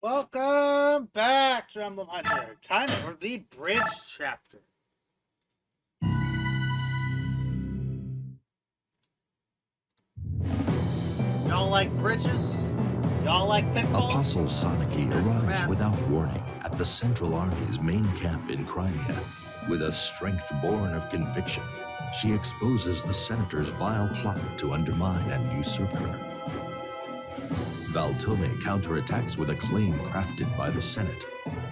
Welcome back to Emblem Hunter. Time for the bridge chapter. Y'all like bridges? Y'all like pitfalls? Apostle Soniki arrives without warning at the Central Army's main camp in Crimea. With a strength born of conviction, she exposes the Senator's vile plot to undermine and usurp her. Valtome counterattacks with a claim crafted by the Senate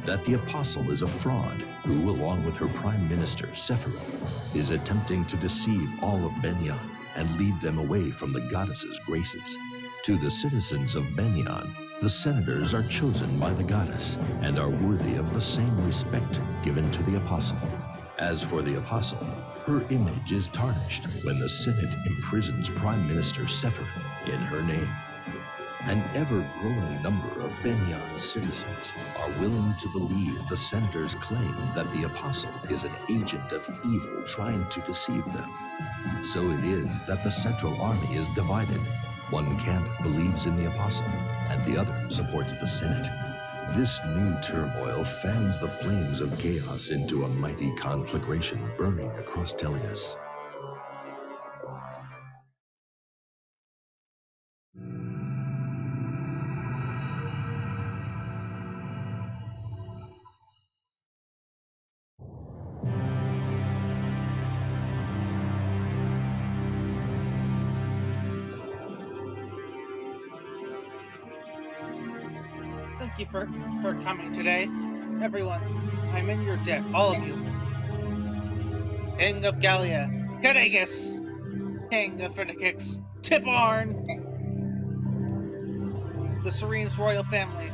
that the Apostle is a fraud who, along with her Prime Minister, Sephiroth, is attempting to deceive all of Benyan and lead them away from the goddess's graces. To the citizens of Benyan, the senators are chosen by the goddess and are worthy of the same respect given to the Apostle. As for the Apostle, her image is tarnished when the Senate imprisons Prime Minister Sephiroth in her name. An ever-growing number of Benyan's citizens are willing to believe the senators' claim that the Apostle is an agent of evil trying to deceive them. So it is that the Central Army is divided. One camp believes in the Apostle, and the other supports the Senate. This new turmoil fans the flames of chaos into a mighty conflagration burning across Tellius. Thank you for coming today. Everyone, I'm in your debt, all of you. King of Gallia, Cadegus, King of Finikix, Tibarn, the Serene's royal family,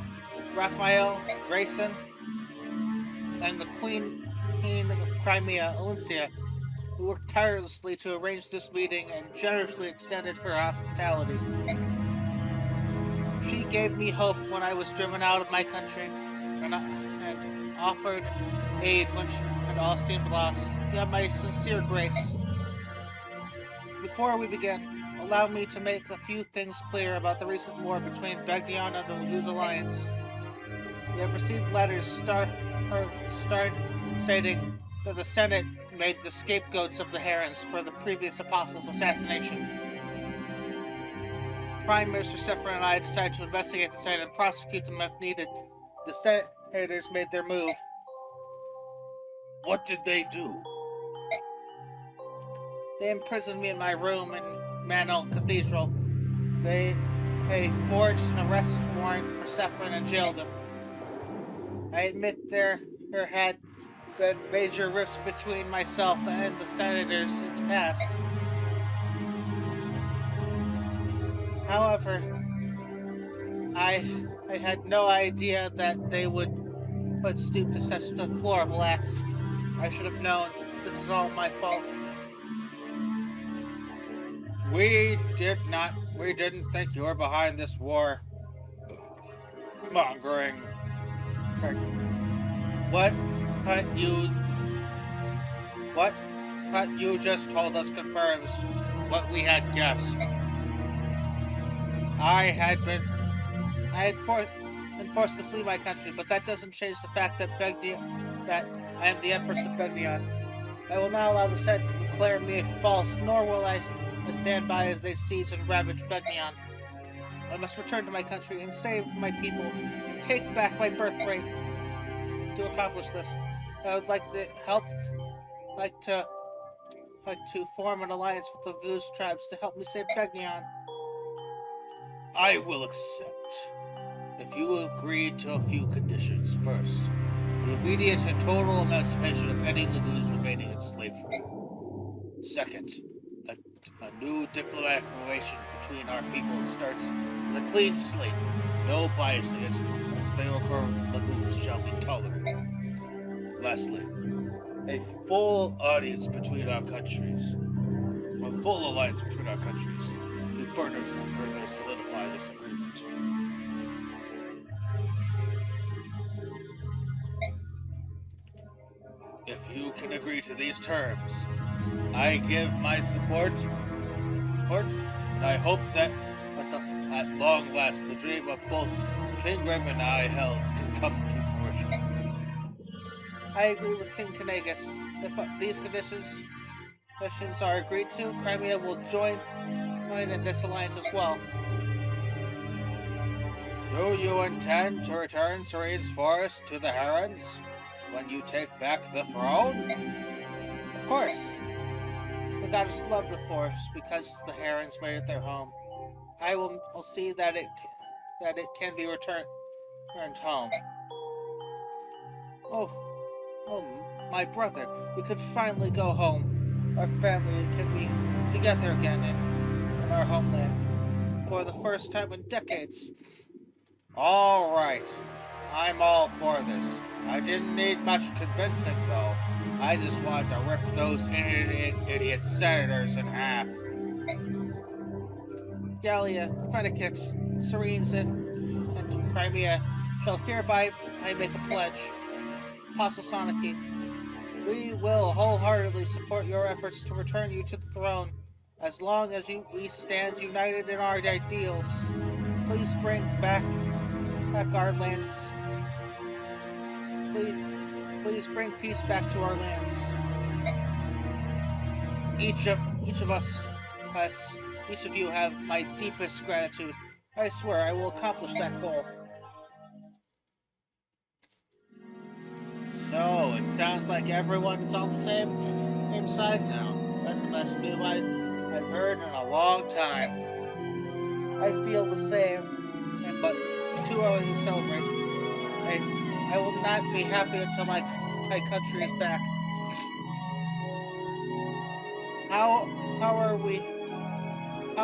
Raphael, Grayson, and the Queen of Crimea, Alicia, who worked tirelessly to arrange this meeting and generously extended her hospitality. She gave me hope when I was driven out of my country, and offered aid when all seemed lost. You have my sincere grace. Before we begin, allow me to make a few things clear about the recent war between Begnion and the Laguz Alliance. We have received letters stating that the Senate made the scapegoats of the Herons for the previous Apostle's assassination. Prime Minister Sephiroth and I decided to investigate the site and prosecute them if needed. The senators made their move. What did they do? They imprisoned me in my room in Manel Cathedral. They forged an arrest warrant for Sephiroth and jailed him. I admit there had been major rifts between myself and the senators in the past. However, I had no idea that they would stoop to such deplorable acts. I should have known. This is all my fault. We didn't think you were behind this war. Mongering. What you just told us confirms what we had guessed. I had been forced to flee my country, but that doesn't change the fact that I am the Empress of Begnion. I will not allow the Senate to declare me false, nor will I stand by as they seize and ravage Begnion. I must return to my country and save my people and take back my birthright. To accomplish this, I would like to form an alliance with the Laguz tribes to help me save Begnion. I will accept, if you agree to a few conditions. First, the immediate and total emancipation of any Laguz remaining in slavery. Second, a new diplomatic relation between our peoples starts with a clean slate. No bias against Bayokor Laguz shall be tolerated. Lastly, a full alliance between our countries. To further solidify this agreement. If you can agree to these terms, I give my support, and I hope that At long last, the dream of both King Grim and I held can come to fruition. I agree with King Kanagus. If these conditions are agreed to, Crimea will join in this alliance as well. Do you intend to return Serene's forest to the Herons when you take back the throne? Of course. The goddess loved the forest because the Herons made it their home. I will see that it can be returned home. Oh, my brother, we could finally go home. Our family can be together again in our homeland for the first time in decades. All right, I'm all for this. I didn't need much convincing, though. I just wanted to rip those idiot senators in half. Gallia, Fenix, Serenes, and Crimea shall hereby I make a pledge. Apostle Soniki, we will wholeheartedly support your efforts to return you to the throne, as long as we stand united in our ideals. Please bring back our lands. Please bring peace back to our lands. Each of you have my deepest gratitude. I swear I will accomplish that goal. So, it sounds like everyone's on the same side now. That's the best news I've heard in a long time. I feel the same, but it's too early to celebrate. I will not be happy until my country is back. How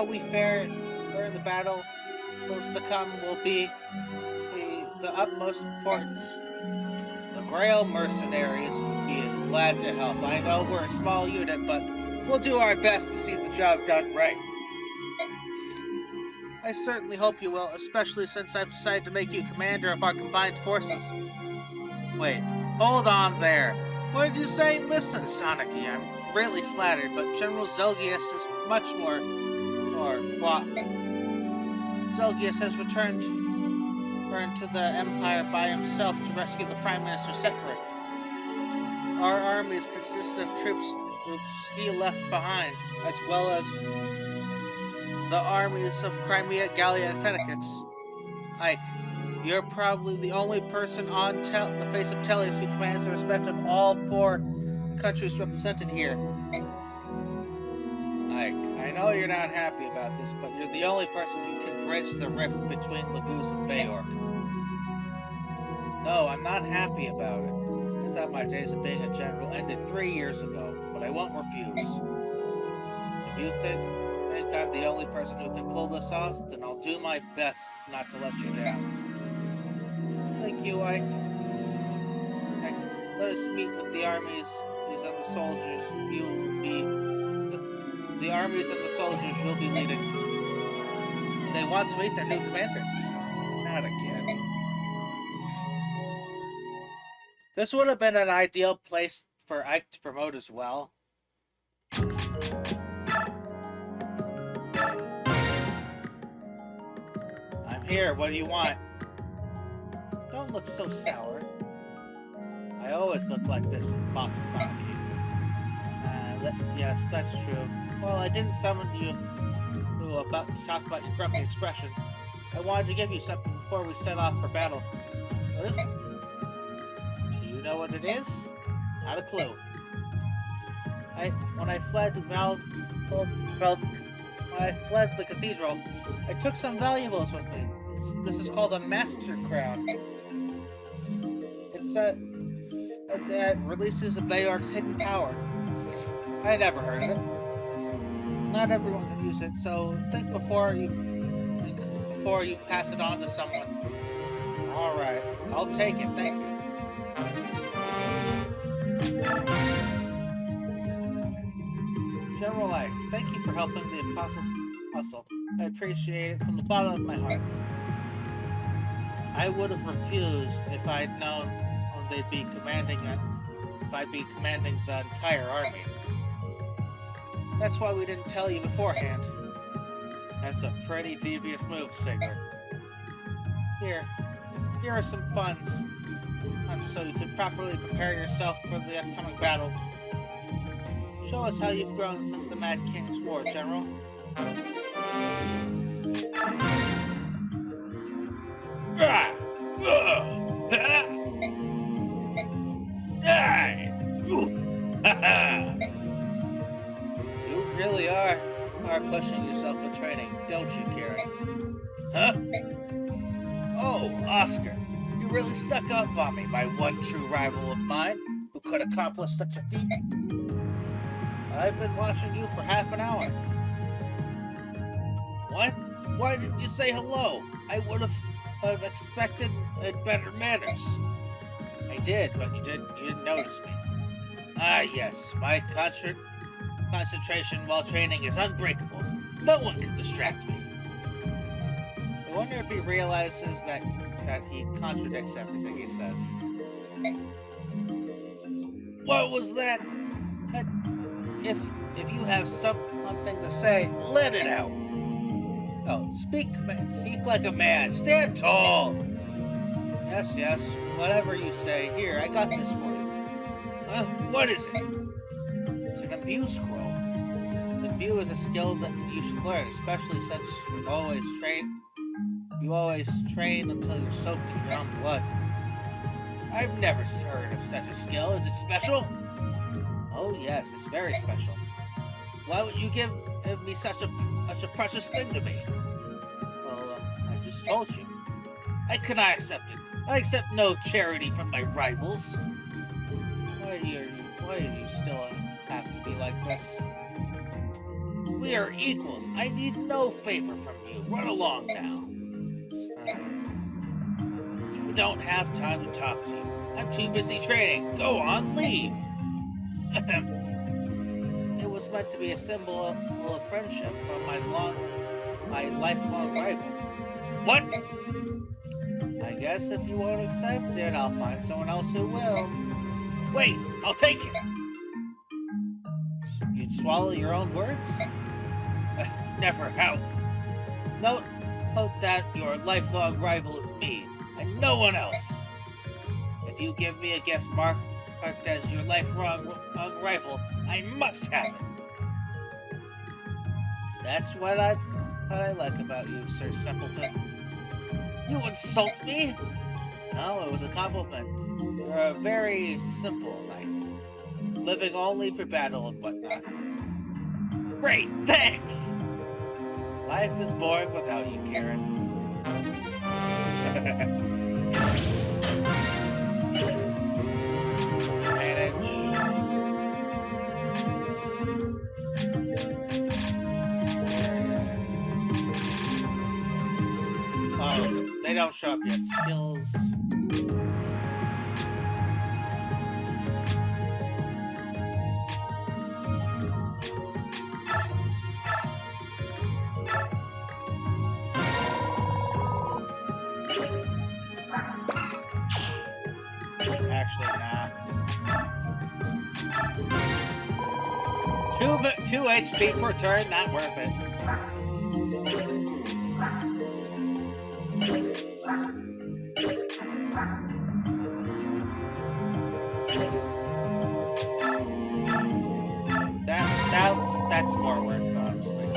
we fare during the battle to come will be the utmost importance. The Grail mercenaries will be glad to help. I know we're a small unit, but we'll do our best to see the job done right. I certainly hope you will, especially since I've decided to make you commander of our combined forces. Wait, hold on there. What did you say? Listen, Soniki, I'm really flattered, but General Zelgius is much more what? Zelgius has returned to the Empire by himself to rescue the Prime Minister Sephiroth. Our armies consist of troops he left behind, as well as the armies of Crimea, Gallia, and Fenix. Ike, you're probably the only person on the face of Tellius who commands the respect of all 4 countries represented here. Ike, I know you're not happy about this, but you're the only person who can bridge the rift between Laguz and Bayork. No, I'm not happy about it. I thought my days of being a general ended 3 years ago, but I won't refuse. If you think I'm the only person who can pull this off, then I'll do my best not to let you down. Thank you, Ike. Let us meet with the armies and the soldiers. The armies and the soldiers you'll be leading. They want to meet their new commander. Not again. This would have been an ideal place for Ike to promote as well. I'm here. What do you want? Don't look so sour. I always look like this, Boss of Sonic. Yes, that's true. Well, I didn't summon you to talk about your grumpy expression. I wanted to give you something before we set off for battle. What is it? Do you know what it is? Not a clue. When I fled the cathedral, I took some valuables with me. This is called a Master Crown. It's that releases a Bayork's hidden power. I never heard of it. Not everyone can use it, so think before you pass it on to someone. All right, I'll take it. Thank you. General Ike, thank you for helping the Apostles hustle. I appreciate it from the bottom of my heart. I would have refused if I'd known they'd be commanding it. If I'd be commanding the entire army. That's why we didn't tell you beforehand. That's a pretty devious move, Sigurd. Here are some funds, so you can properly prepare yourself for the upcoming battle. Show us how you've grown since the Mad King's War, General. You really are pushing yourself with training, don't you, Karen? Huh? Oh, Oscar, you really snuck up on me, my one true rival of mine, who could accomplish such a feat. I've been watching you for half an hour. What? Why didn't you say hello? I would have expected better manners. I did, but you didn't notice me. Ah, yes, my concentration while training is unbreakable. No one can distract me. I wonder if he realizes that he contradicts everything he says. What was that? If you have something to say, let it out. Oh, speak like a man. Stand tall. Yes, whatever you say. Here, I got this for you. What is it? It's an imbue scroll. Imbue is a skill that you should learn, especially since you always train until you're soaked in your own blood. I've never heard of such a skill. Is it special? Oh yes, it's very special. Why would you give me such a precious thing to me? Well, I just told you. I cannot accept it. I accept no charity from my rivals. Why do you still have to be like this? We are equals. I need no favor from you. Run along now. I don't have time to talk to you. I'm too busy training. Go on, leave. It was meant to be a symbol of friendship from my lifelong rival. What? I guess if you won't accept it, I'll find someone else who will. Wait, I'll take it. You'd swallow your own words? Never how. Note that your lifelong rival is me, and no one else. If you give me a gift marked as your lifelong rival, I must have it. That's what I like about you, Sir Simpleton. You insult me? No, it was a compliment. You're a very simple knight, living only for battle and whatnot. Great, thanks! Life is boring without you, Karen. Oh, they don't show up yet. Skills. Actually, nah. 2 HP per turn, not worth it. That's more worth, honestly.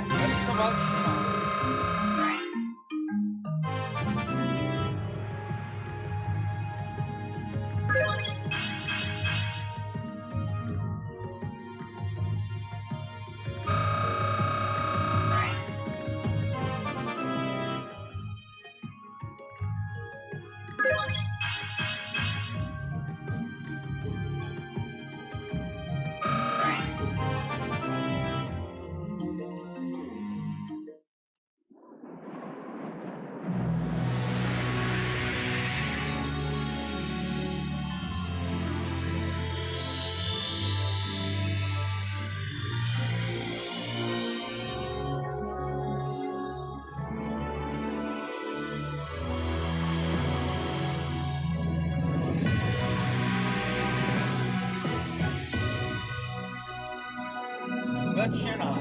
Let's promote Sean. got shit on.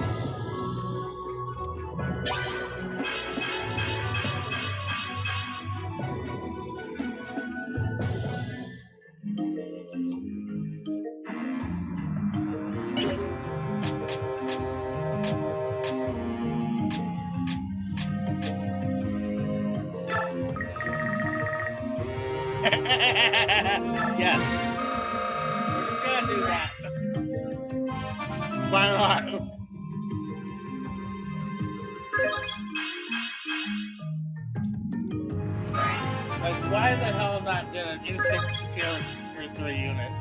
Yes. We're just gonna do that. Why not? Like, why the hell not get an instant kill to the unit?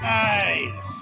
Nice.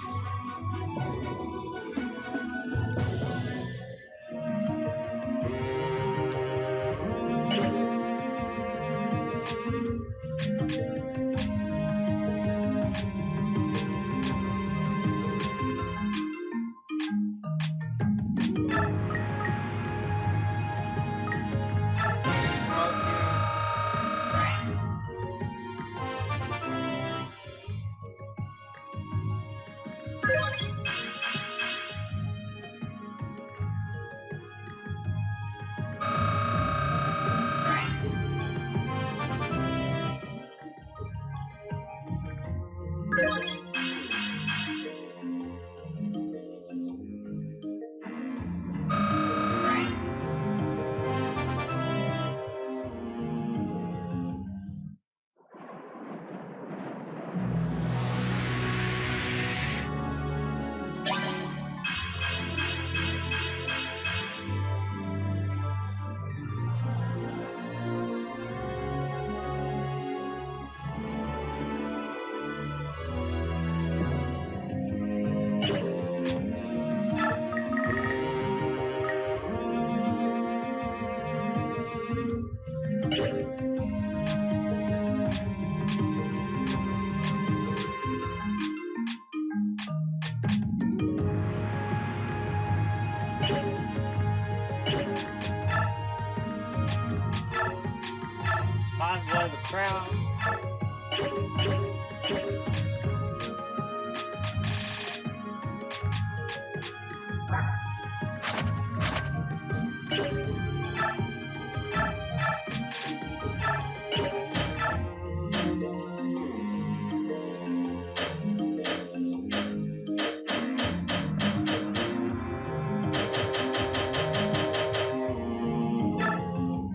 Convoy the crown.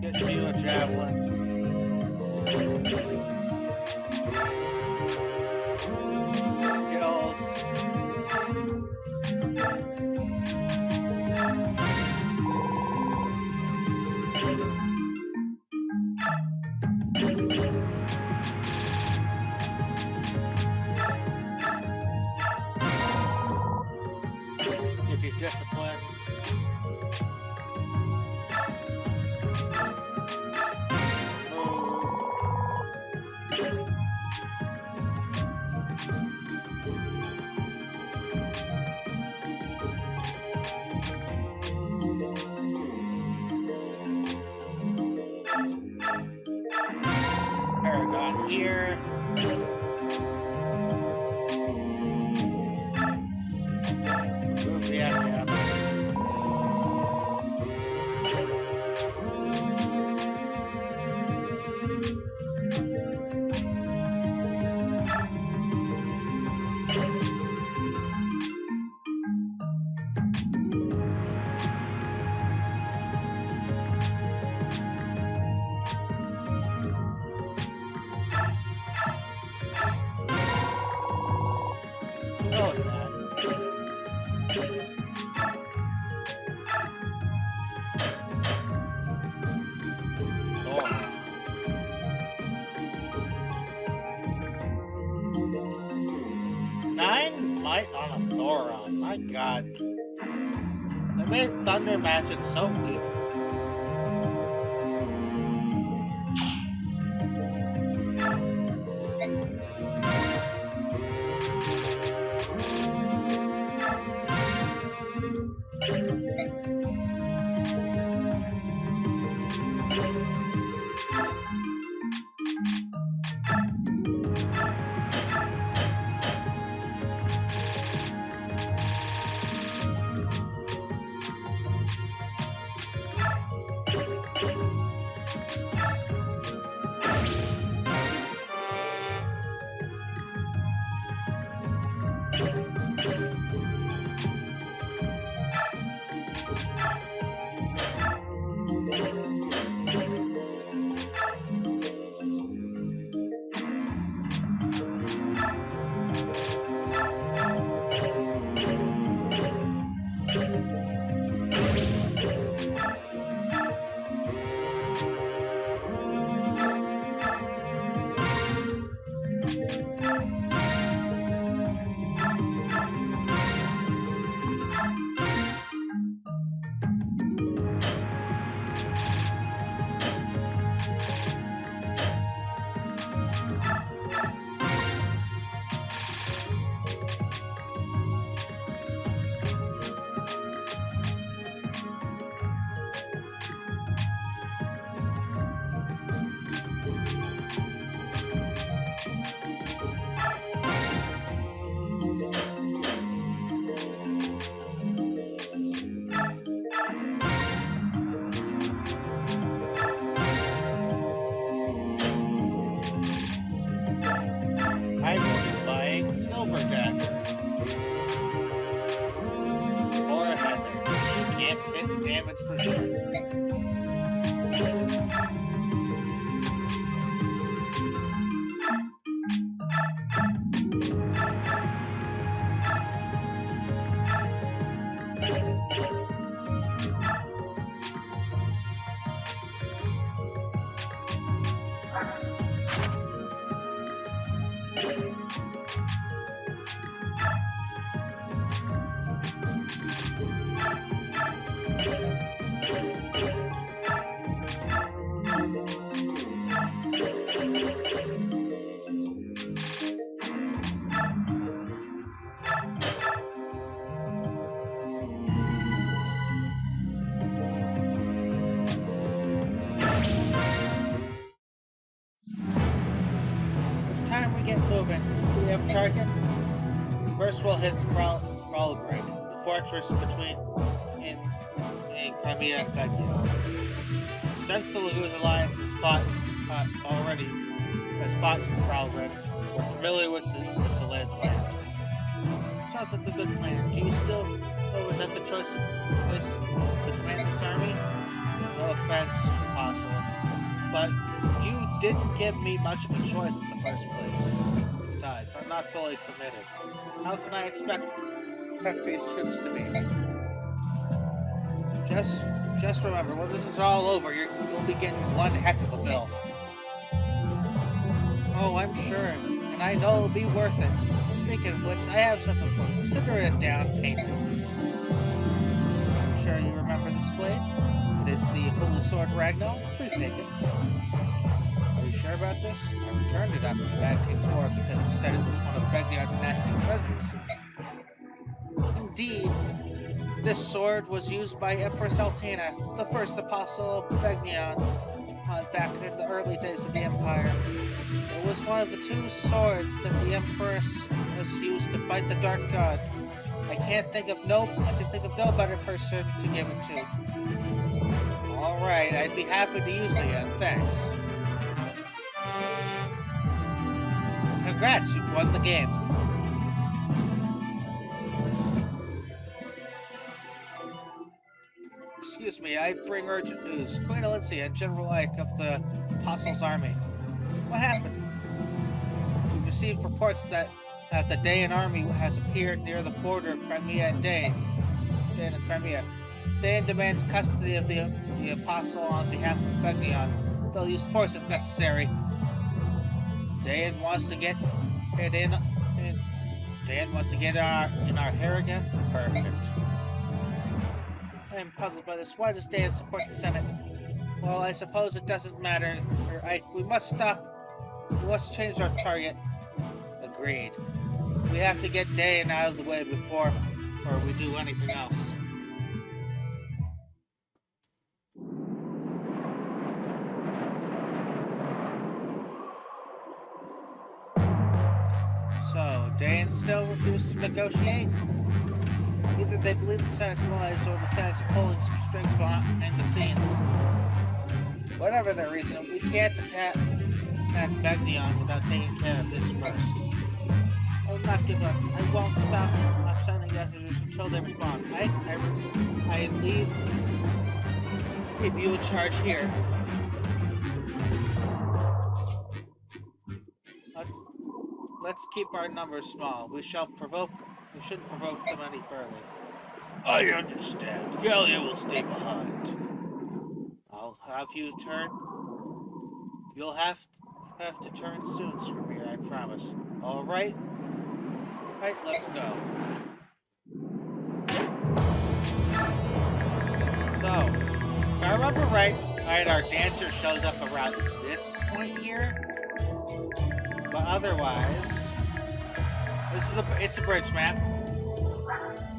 Get you a javelin. your discipline. Paragon here. Remove the F-tab. Oh, that. Oh. 9 might on a Thoron. My god. They made Thunder Magic so weak. I will be buying Silver Dagger. Or Heather. She can't hit damage for sure. It's time we get moving. Do we have a target? First we'll hit Fralgrig, the fortress between in Crimea and Vecchio. Since the Lagoon Alliance has fought in Fralgrig, we're familiar with the lay of the land. Sounds like a good plan. Do you still resent the choice of this to command this army? No offense, Apostle, but you didn't give me much of a choice in the first place. Besides, I'm not fully committed. How can I expect these troops to be? Just remember, when this is all over, you'll be getting one heck of a bill. Oh, I'm sure, and I know it'll be worth it. Speaking of which, I have something for you. Consider it a down payment. sure you remember this blade. It is the Holy Sword Ragnar. Please take it. Are you sure about this? I returned it after the Mad King's War because you said it was one of Begnion's national treasures. Indeed, this sword was used by Empress Altena, the first apostle of Begnion, back in the early days of the Empire. It was one of the two swords that the Empress was used to fight the Dark God. I can think of no better person to give it to. Alright, I'd be happy to use it again, thanks. Congrats, you've won the game. Excuse me, I bring urgent news. Queen Alicia and General Ike of the Apostles' Army. What happened? We received reports that the Dayan army has appeared near the border of Crimea and Dayan and Crimea. Dayan demands custody of the Apostle on behalf of Begnion. They'll use force if necessary. Dayan wants to get it in. Dayan wants to get in our hair again? Perfect. I am puzzled by this. Why does Dayan support the Senate? Well, I suppose it doesn't matter. We must stop. We must change our target. Agreed. We have to get Dayan out of the way before we do anything else. So, Dayan still refuses to negotiate? Either they believe the Senate's lies or the Senate's pulling some strings behind the scenes. Whatever the reason, we can't attack Begnion without taking care of this first. I will not give up. I won't stop sending messages until they respond. I leave you in charge here. Let's keep our numbers small. We shouldn't provoke them any further. I understand. Gallia will stay behind. I'll have you turn. You'll have to turn soon, Skirmir, I promise. Alright? Alright, let's go. So, if I remember right, our dancer shows up around this point here. But otherwise, it's a bridge map.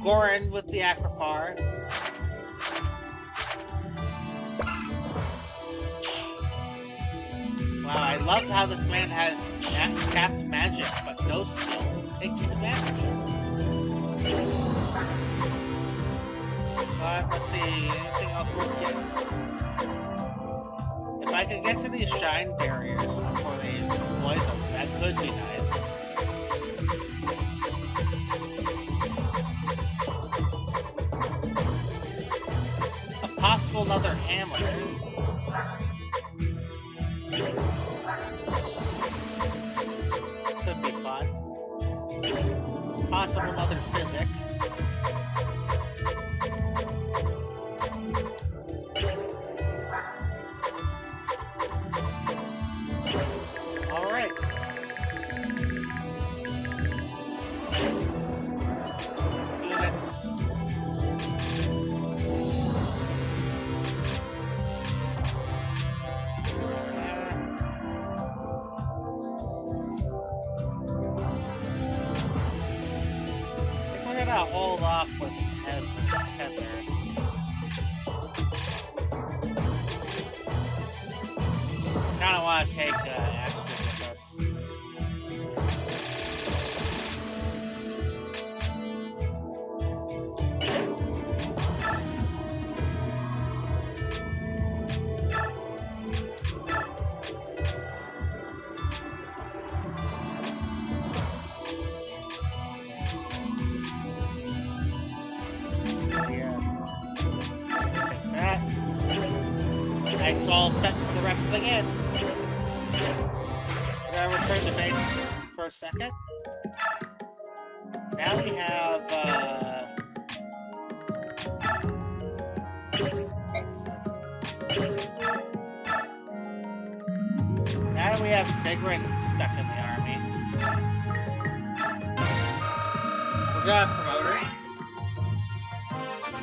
Goran with the Acropar. Wow, I loved how this man has capped magic, but no skills to take advantage of. But let's see, anything else worth getting? If I could get to these shine barriers before they deploy them, that could be nice. A possible another hammer. Could be fun. Possible another physic. Alright. Units. We're gonna hold off with Heather. Kinda wanna take Astrid with us. It's all set for the rest of the game. We're gonna return to base for a second. Now we have, now we have Sigrid stuck in the army. We're gonna promote her.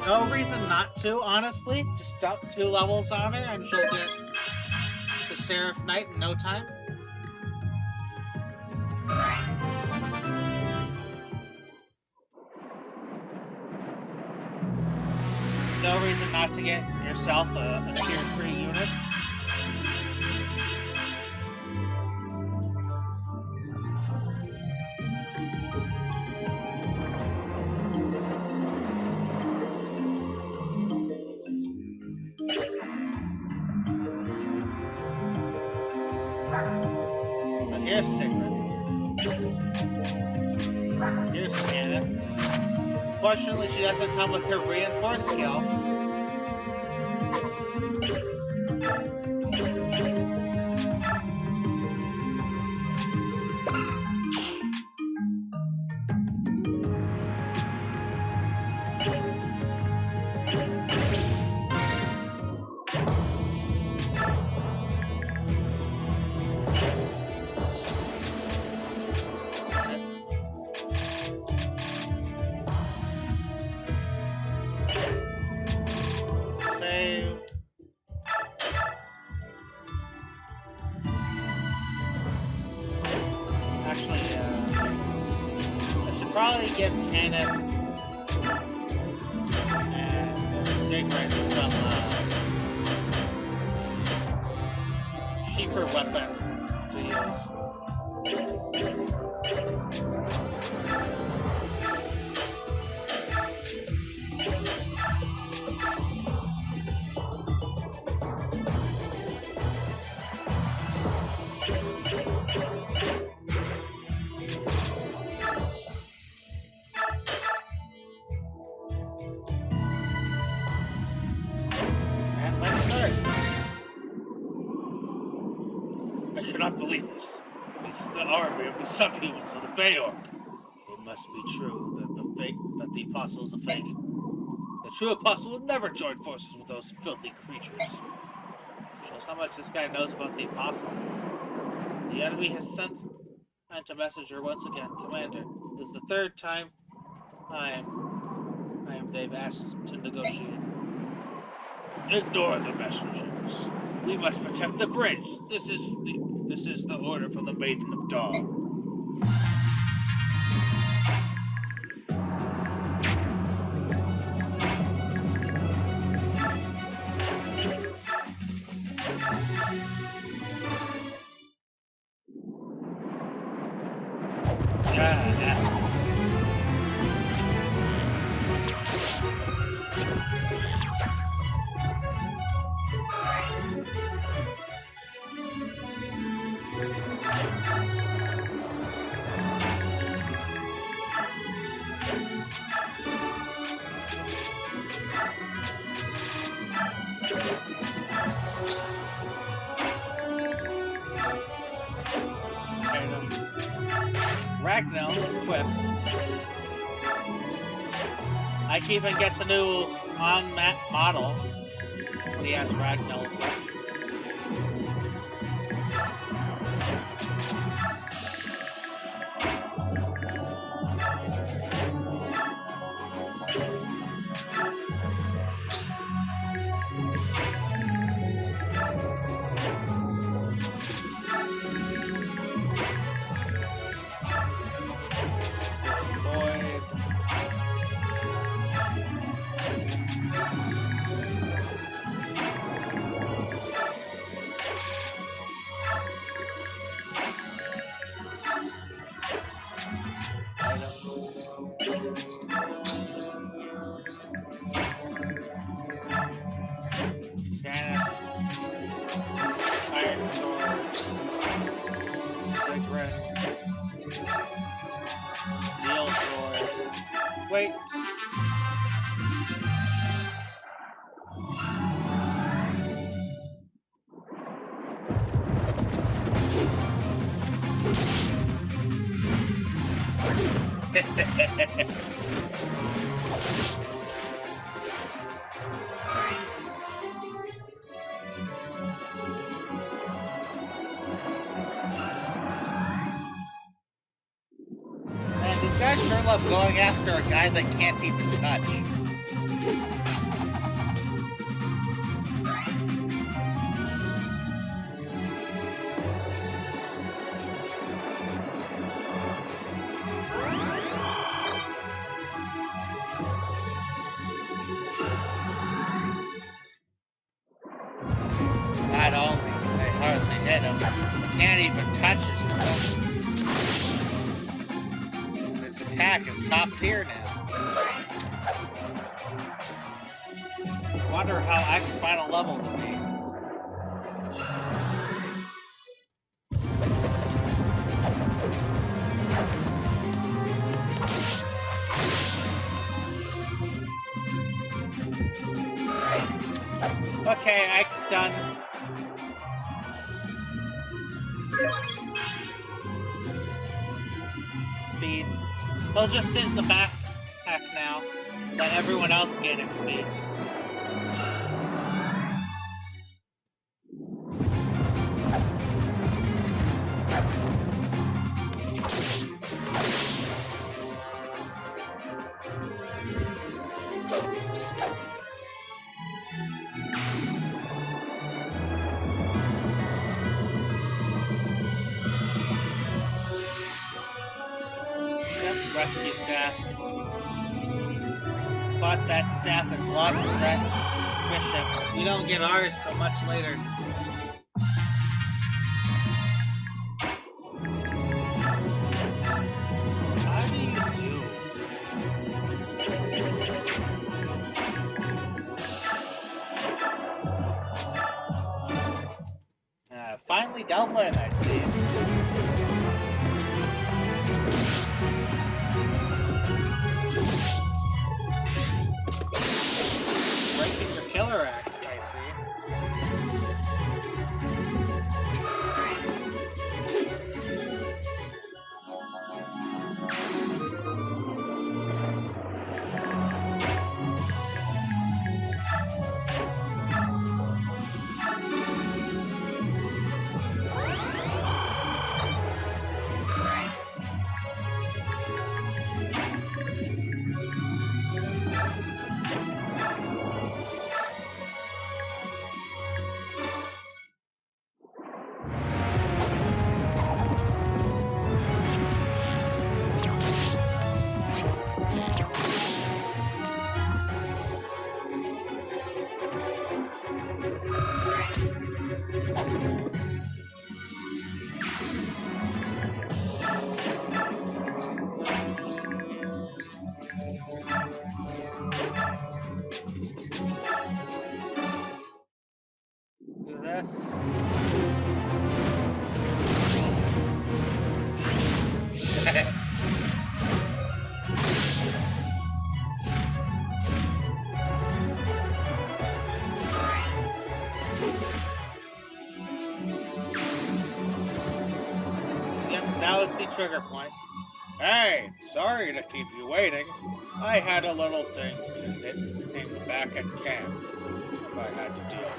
No reason not to, honestly. Just dump 2 levels on her and she'll get the Seraph Knight in no time. There's no reason not to get yourself a tier 3 unit. But here's Sigrid. Here's Hannah. Fortunately, she doesn't come with her reinforced skill. Probably give Tanith and Sigrid some cheaper weapon to use. I cannot believe this. It's the army of the subhumans of the Bayork. It must be true that the apostle is a fake. The true apostle will never join forces with those filthy creatures. Shows how much this guy knows about the apostle. The enemy has sent a messenger once again. Commander, this is the 3rd time they've asked to negotiate. Ignore the messengers. We must protect the bridge. This is the order from the Maiden of Dawn. Ragnell equipped. Ike even gets a new on-map model when he has Ragnell equipped. Wait. Man, these guys sure love going after a guy that can't even touch. Not only can they hardly hit him, they can't even touch his defenses. His attack is top tier now. Wonder how X final level will be. Okay, X done. Speed. They'll just sit in the back now. Let everyone else gain its speed. Rescue staff. But that staff is locked to that bishop. We don't get ours till much later. How do you do? Finally Dublin, I see. Breaking your killer axe, I see. Do this. Yep, that was the trigger point. Hey, sorry to keep you waiting. I had a little thing back at camp I had to deal with.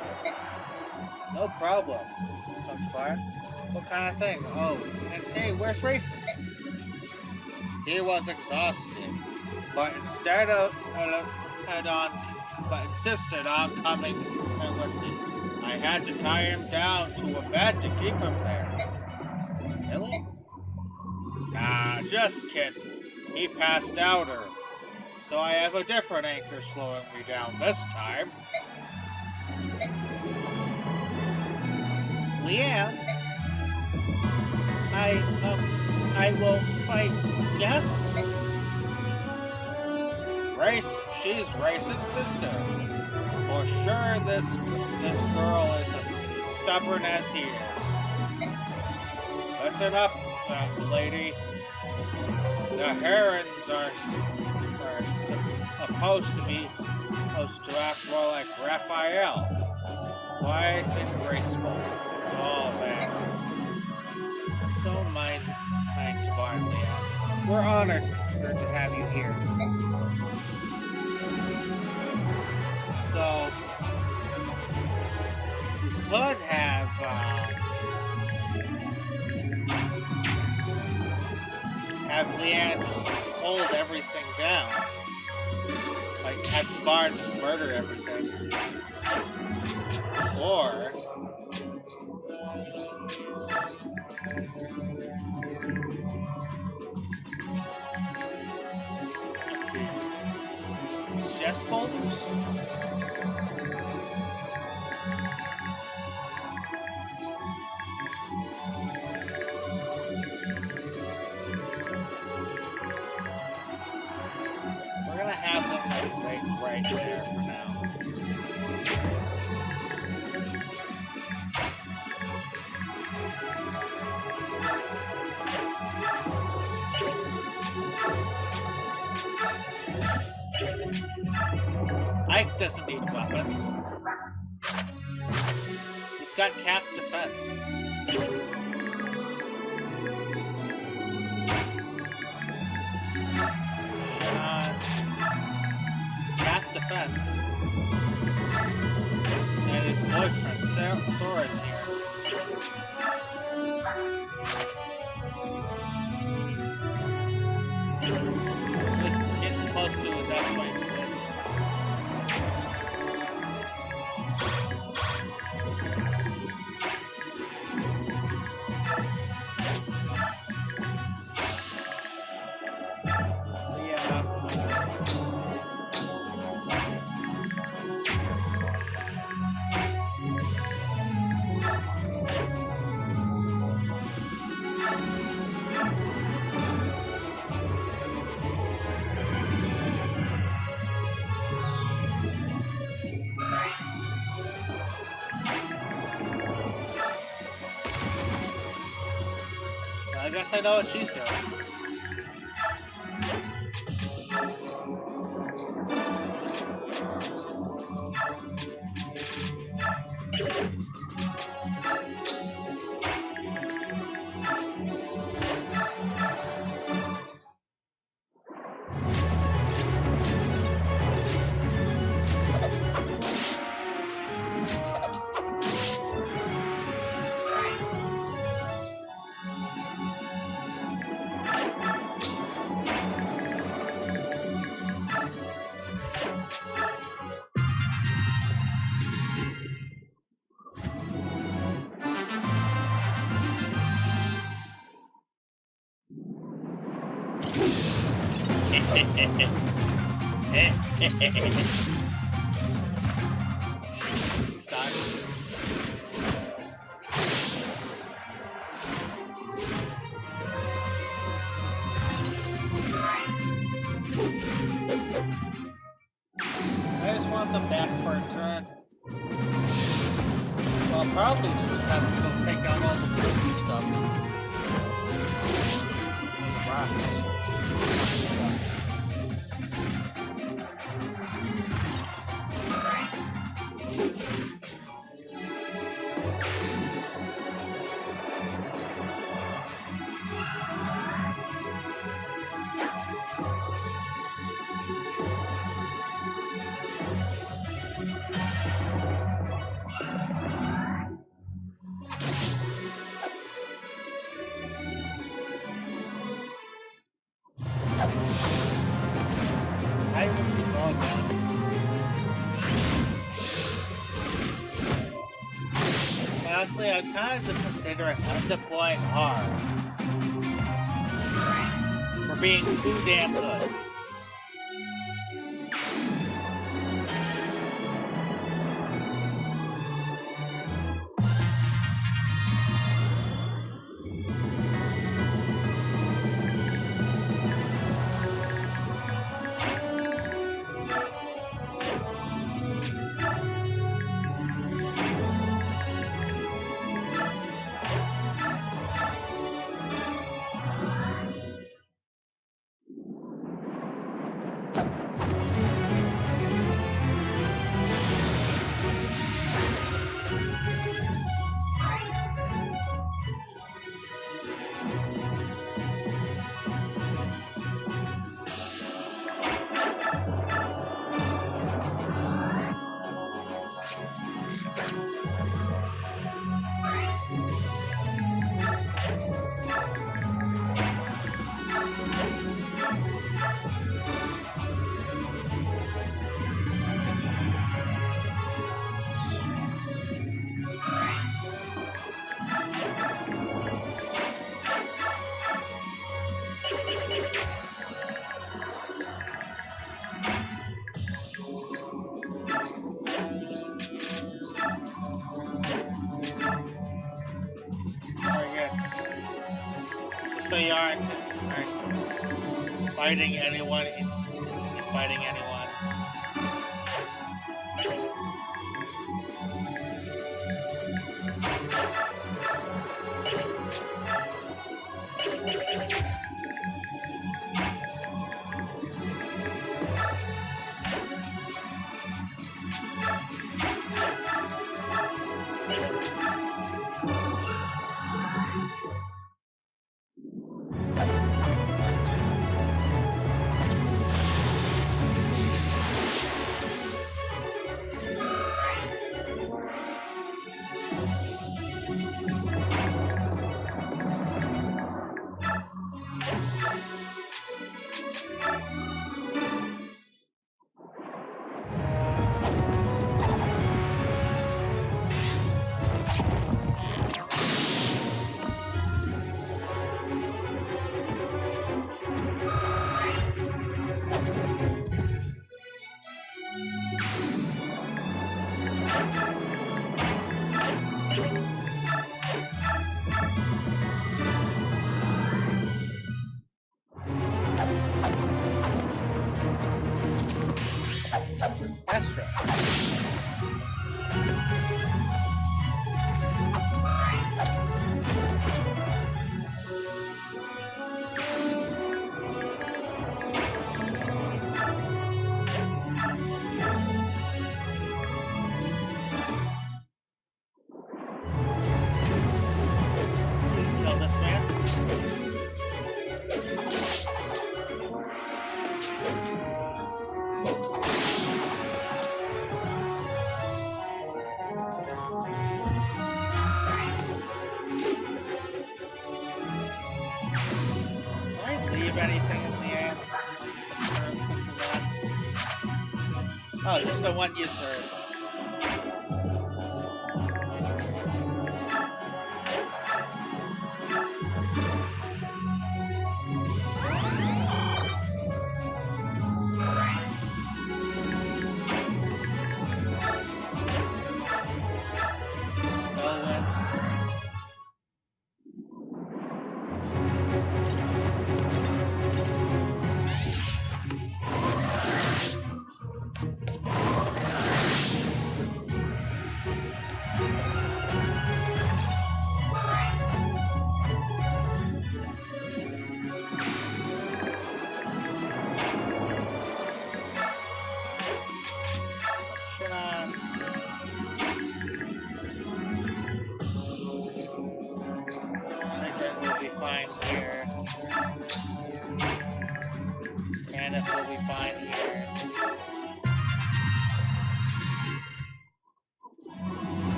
No problem. That's fine. What kind of thing? Oh, and hey, where's Racing? He was exhausted, but insisted on coming in with me. I had to tie him down to a bed to keep him there. Really? Nah, just kidding. He passed out early, so I have a different anchor slowing me down this time. Leanne? I will fight, yes? She's Race's sister. For sure this girl is as stubborn as he is. Listen up, lady. The herons are supposed to act more like Raphael. Quiet and graceful. Oh man. Don't mind Tabarn, Leon. We're honored to have you here. So we could have Leanne just hold everything down. Like at the bar and just murder everything. Or let's see. Chess boulders? We're gonna have them like right there for now. Ike doesn't need weapons. He's got cap defense. Cap defense. And his boyfriend, Sora, in here. So getting close to his S-Wing. I guess I know what she's doing. Start. I just want them back for a turn. Well, probably they just have to go take out all the twisty stuff. Rocks. I will keep going. Honestly, I'm kind of considering undeploying R for being too damn good. So you aren't fighting anyone. It's fighting anyone. That's right. Kill this man. Did I leave anything in the end? Oh, just the one user.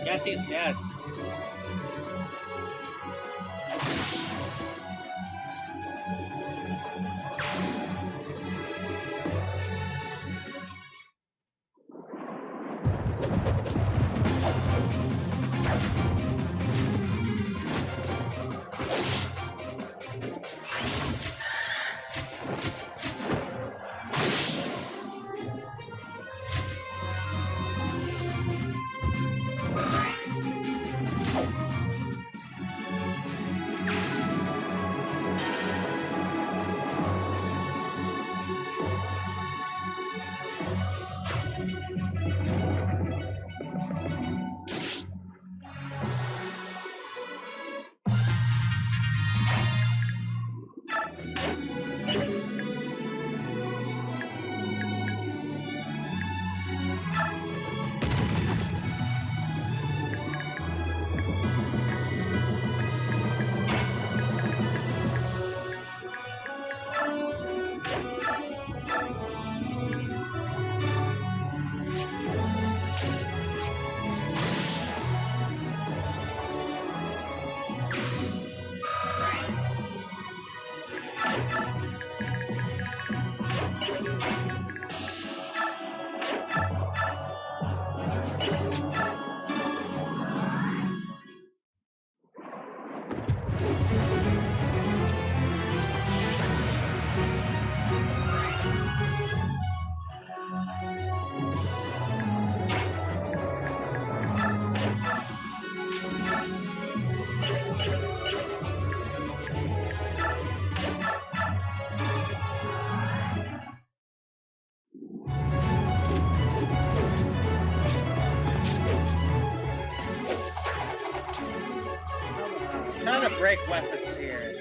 Guess he's dead. gotta break weapons here.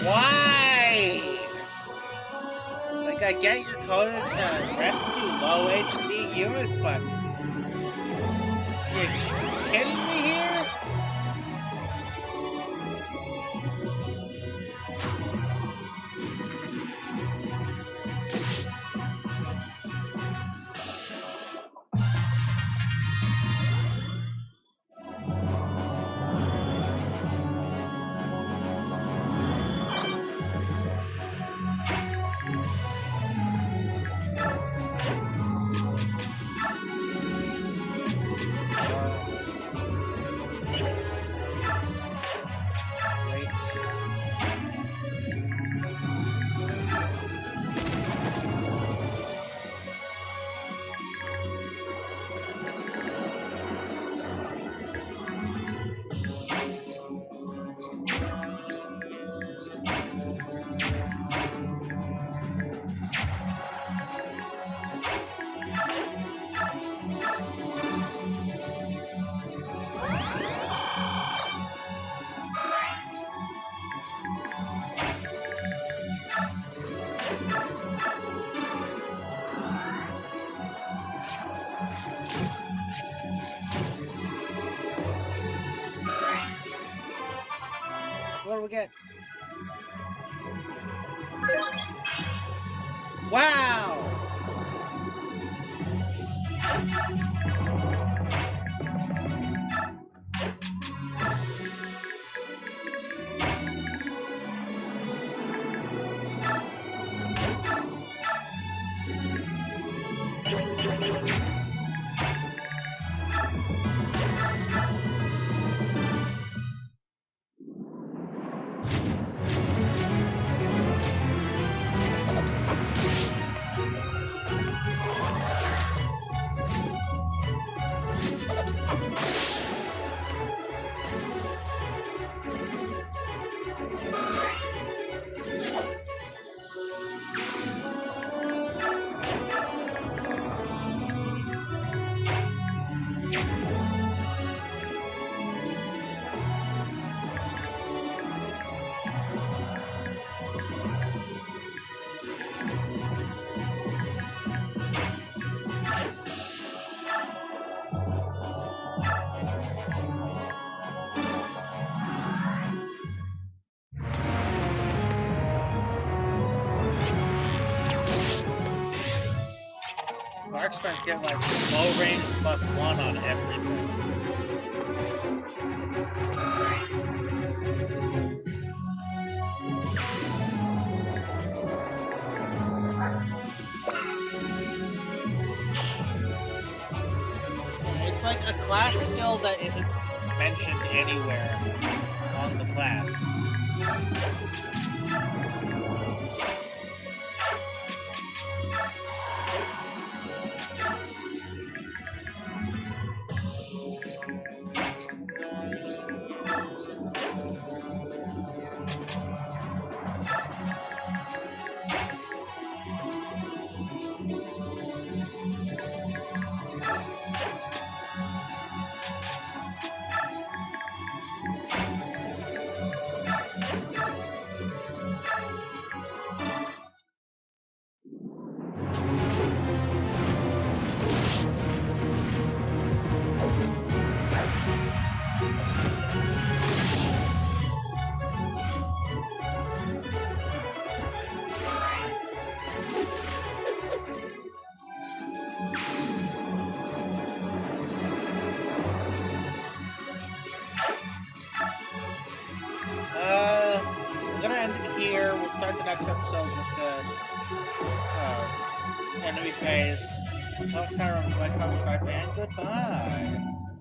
Why? Like, I get your code to rescue low HP units, but you're kidding me here? it. Wow! Marksman's get like low range +1 on everything. It's like a class skill that isn't mentioned anywhere on the class. I'm gonna end it here. We'll start the next episode with the enemy phase. Until next time, like, subscribe, and goodbye.